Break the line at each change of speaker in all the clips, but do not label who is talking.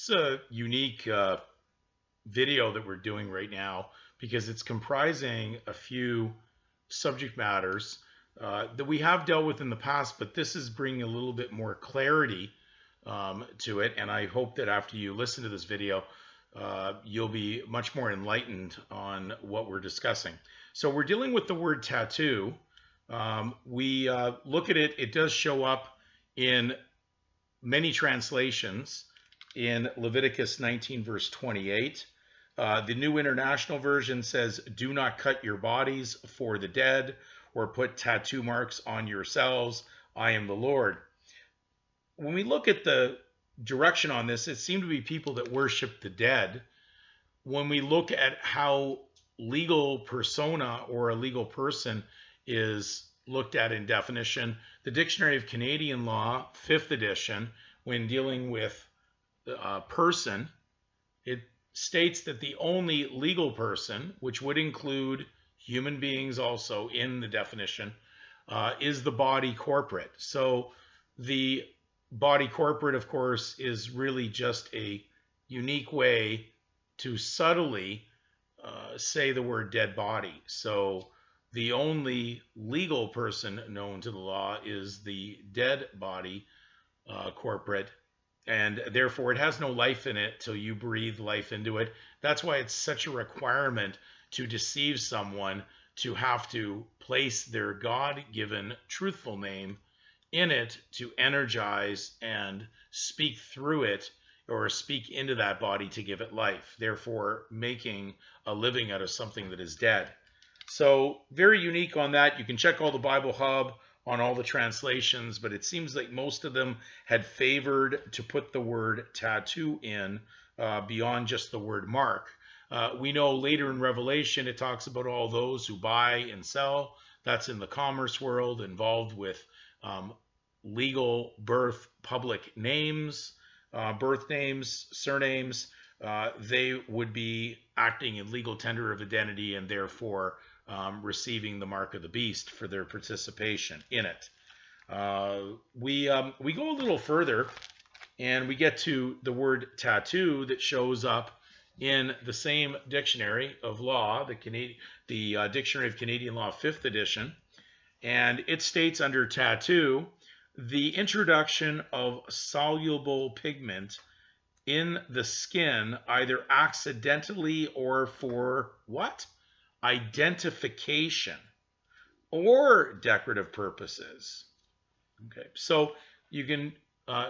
This is a unique video that we're doing right now because it's comprising a few subject matters that we have dealt with in the past, but this is bringing a little bit more clarity to it. And I hope that after you listen to this video, you'll be much more enlightened on what we're discussing. So we're dealing with the word tattoo. We look at it, it does show up in many translations in Leviticus 19 verse 28. The New International Version says, "Do not cut your bodies for the dead or put tattoo marks on yourselves. I am the Lord." When we look at the direction on this, it seemed to be people that worship the dead. When we look at how legal persona or a legal person is looked at in definition, the Dictionary of Canadian Law, 5th edition, when dealing with person, it states that the only legal person, which would include human beings also in the definition, is the body corporate. So the body corporate, of course, is really just a unique way to subtly say the word dead body. So the only legal person known to the law is the dead body corporate, and therefore it has no life in it till you breathe life into it. That's why it's such a requirement to deceive someone to have to place their God-given truthful name in it to energize and speak through it or speak into that body to give it life, therefore making a living out of something that is dead. So very unique on that. You can check all the Bible Hub on all the translations, but it seems like most of them had favored to put the word tattoo in beyond just the word mark. We know later in Revelation it talks about all those who buy and sell. That's in the commerce world, involved with legal birth public names, birth names, surnames. They would be acting in legal tender of identity and therefore receiving the mark of the beast for their participation in it. We go a little further and we get to the word tattoo that shows up in the same dictionary of law, the Dictionary of Canadian Law 5th edition, and it states under tattoo, the introduction of soluble pigment in the skin either accidentally or for what? Identification or decorative purposes. Okay, so you can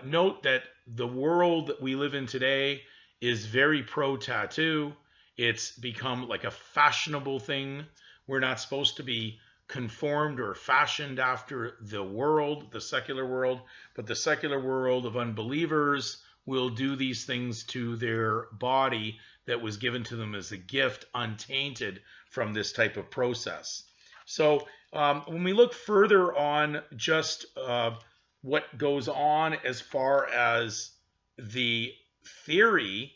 note that the world that we live in today is very pro-tattoo. It's become like a fashionable thing. We're not supposed to be conformed or fashioned after the world, the secular world, but the secular world of unbelievers will do these things to their body that was given to them as a gift, untainted from this type of process. So when we look further on just what goes on as far as the theory,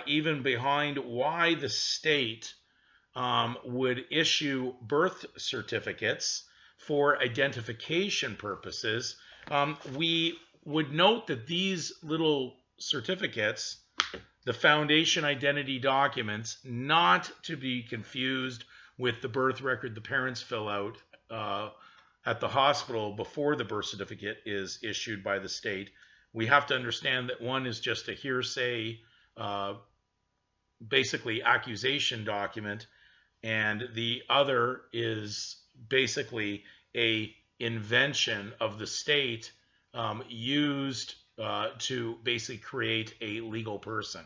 even behind why the state would issue birth certificates for identification purposes, we would note that these little certificates, the foundation identity documents, not to be confused with the birth record the parents fill out at the hospital before the birth certificate is issued by the state. We have to understand that one is just a hearsay, basically accusation document, and the other is basically a invention of the state used to basically create a legal person.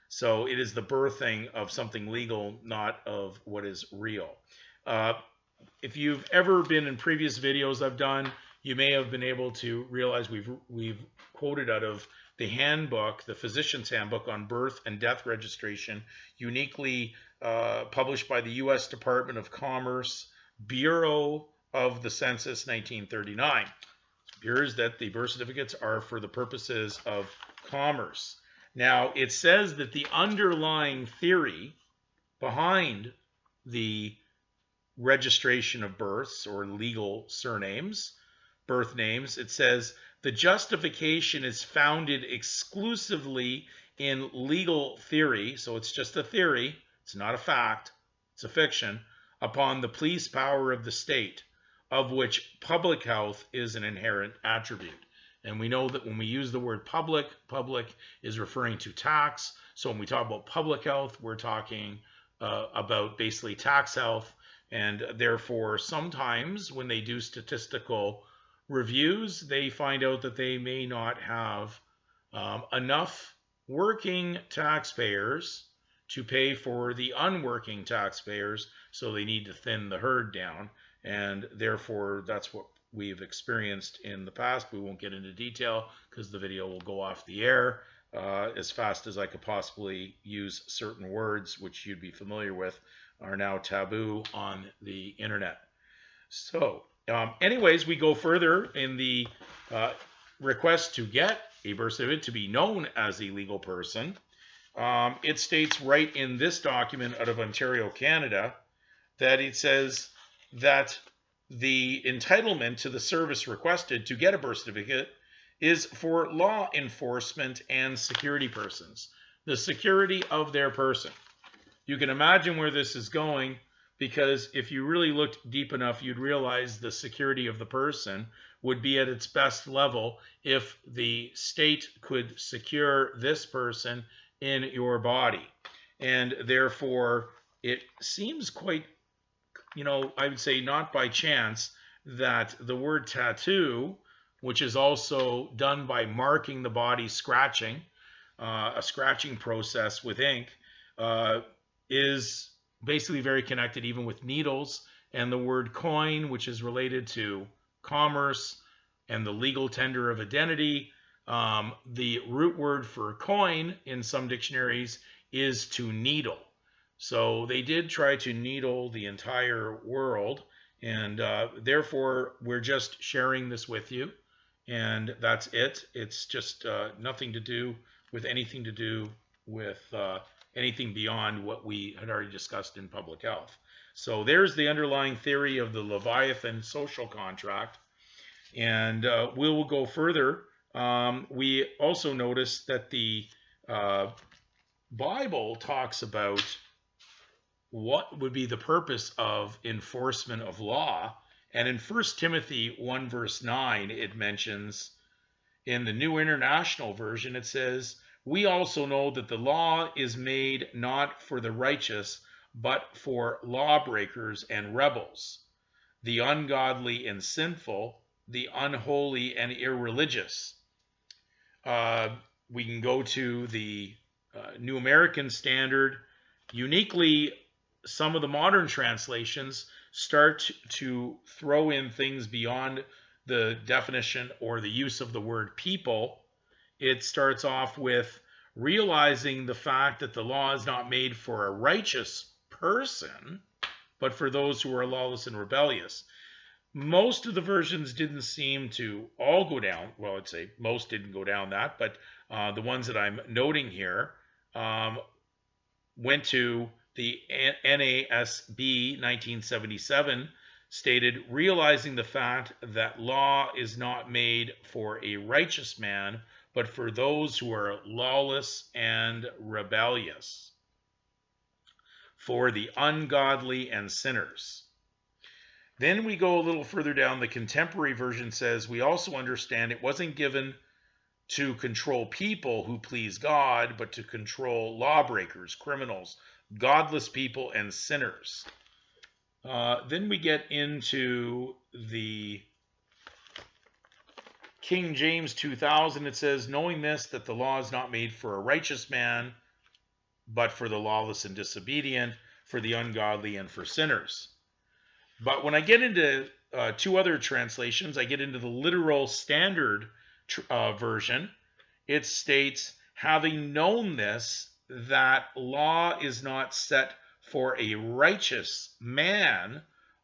So it is the birthing of something legal, not of what is real. If you've ever been in previous videos I've done, you may have been able to realize we've quoted out of the handbook, the Physician's Handbook on Birth and Death Registration, uniquely published by the U.S. Department of Commerce, Bureau of the Census, 1939. It appears that the birth certificates are for the purposes of commerce. Now, it says that the underlying theory behind the registration of births or legal surnames, birth names, it says the justification is founded exclusively in legal theory, so it's just a theory, it's not a fact, it's a fiction, upon the police power of the state, of which public health is an inherent attribute. And we know that when we use the word public, public is referring to tax. So when we talk about public health, we're talking about basically tax health. And therefore, sometimes when they do statistical reviews, they find out that they may not have enough working taxpayers to pay for the unworking taxpayers, so they need to thin the herd down. And therefore, that's what we've experienced in the past. We won't get into detail because the video will go off the air as fast as I could possibly use certain words, which you'd be familiar with, are now taboo on the internet. So anyways, we go further in the request to get a birth certificate to be known as a legal person. It states right in this document out of Ontario, Canada, that it says that the entitlement to the service requested to get a birth certificate is for law enforcement and security persons, the security of their person. You can imagine where this is going, because if you really looked deep enough, you'd realize the security of the person would be at its best level if the state could secure this person in your body. And therefore, it seems quite, I would say not by chance, that the word tattoo, which is also done by marking the body, scratching, a scratching process with ink, is basically very connected even with needles. And the word coin, which is related to commerce and the legal tender of identity, the root word for coin in some dictionaries is to needle. So they did try to needle the entire world, and therefore we're just sharing this with you, and that's it. It's just nothing to do with anything to do with anything beyond what we had already discussed in public health. So there's the underlying theory of the Leviathan social contract, and we will go further. We also notice that the Bible talks about what would be the purpose of enforcement of law. And in 1 Timothy 1 verse 9, it mentions, in the New International Version, it says, "We also know that the law is made not for the righteous, but for lawbreakers and rebels, the ungodly and sinful, the unholy and irreligious." We can go to the New American Standard. Uniquely, some of the modern translations start to throw in things beyond the definition or the use of the word people. It starts off with realizing the fact that the law is not made for a righteous person, but for those who are lawless and rebellious. Most of the versions didn't seem to all go down. Well, I'd say most didn't go down that, but the ones that I'm noting here went to the NASB 1977, stated, realizing the fact that law is not made for a righteous man, but for those who are lawless and rebellious, for the ungodly and sinners. Then we go a little further down. The contemporary version says, we also understand it wasn't given to control people who please God, but to control lawbreakers, criminals, godless people, and sinners. Then we get into the King James 2000. It says, knowing this, that the law is not made for a righteous man, but for the lawless and disobedient, for the ungodly and for sinners. But when I get into two other translations, I get into the literal standard version. It states, having known this, that law is not set for a righteous man,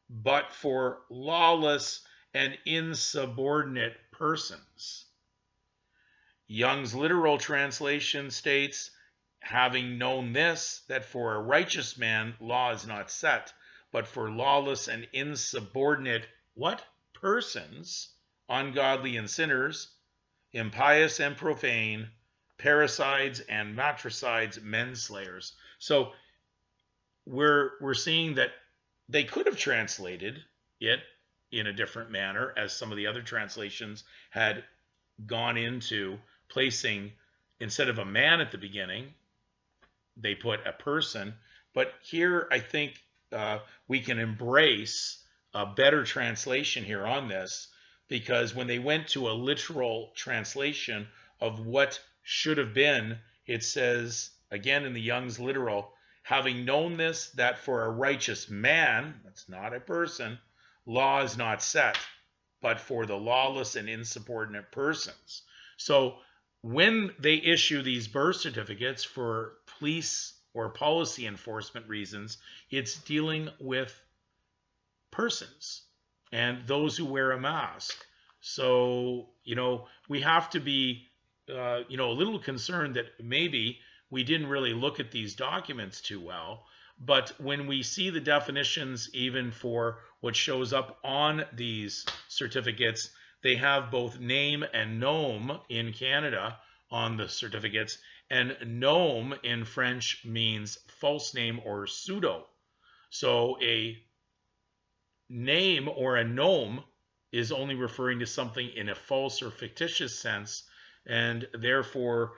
but for lawless and insubordinate persons. Young's literal translation states, having known this, that for a righteous man law is not set, but for lawless and insubordinate what? Persons, ungodly and sinners, impious and profane, parricides and matricides, menslayers. So we're seeing that they could have translated it in a different manner, as some of the other translations had gone into placing, instead of a man at the beginning, they put a person. But here, I think we can embrace a better translation here on this, because when they went to a literal translation of what should have been, it says, again in the Young's literal, having known this, that for a righteous man, that's not a person, law is not set, but for the lawless and insubordinate persons. So when they issue these birth certificates for police or policy enforcement reasons, it's dealing with persons and those who wear a mask. So, we have to be, a little concerned that maybe we didn't really look at these documents too well. But when we see the definitions, even for what shows up on these certificates, they have both name and nom in Canada on the certificates. And nom in French means false name or pseudo. So a name or a nom is only referring to something in a false or fictitious sense. And therefore,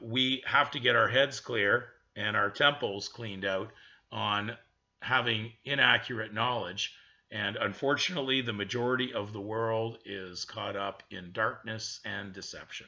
we have to get our heads clear and our temples cleaned out on having inaccurate knowledge. And unfortunately, the majority of the world is caught up in darkness and deception.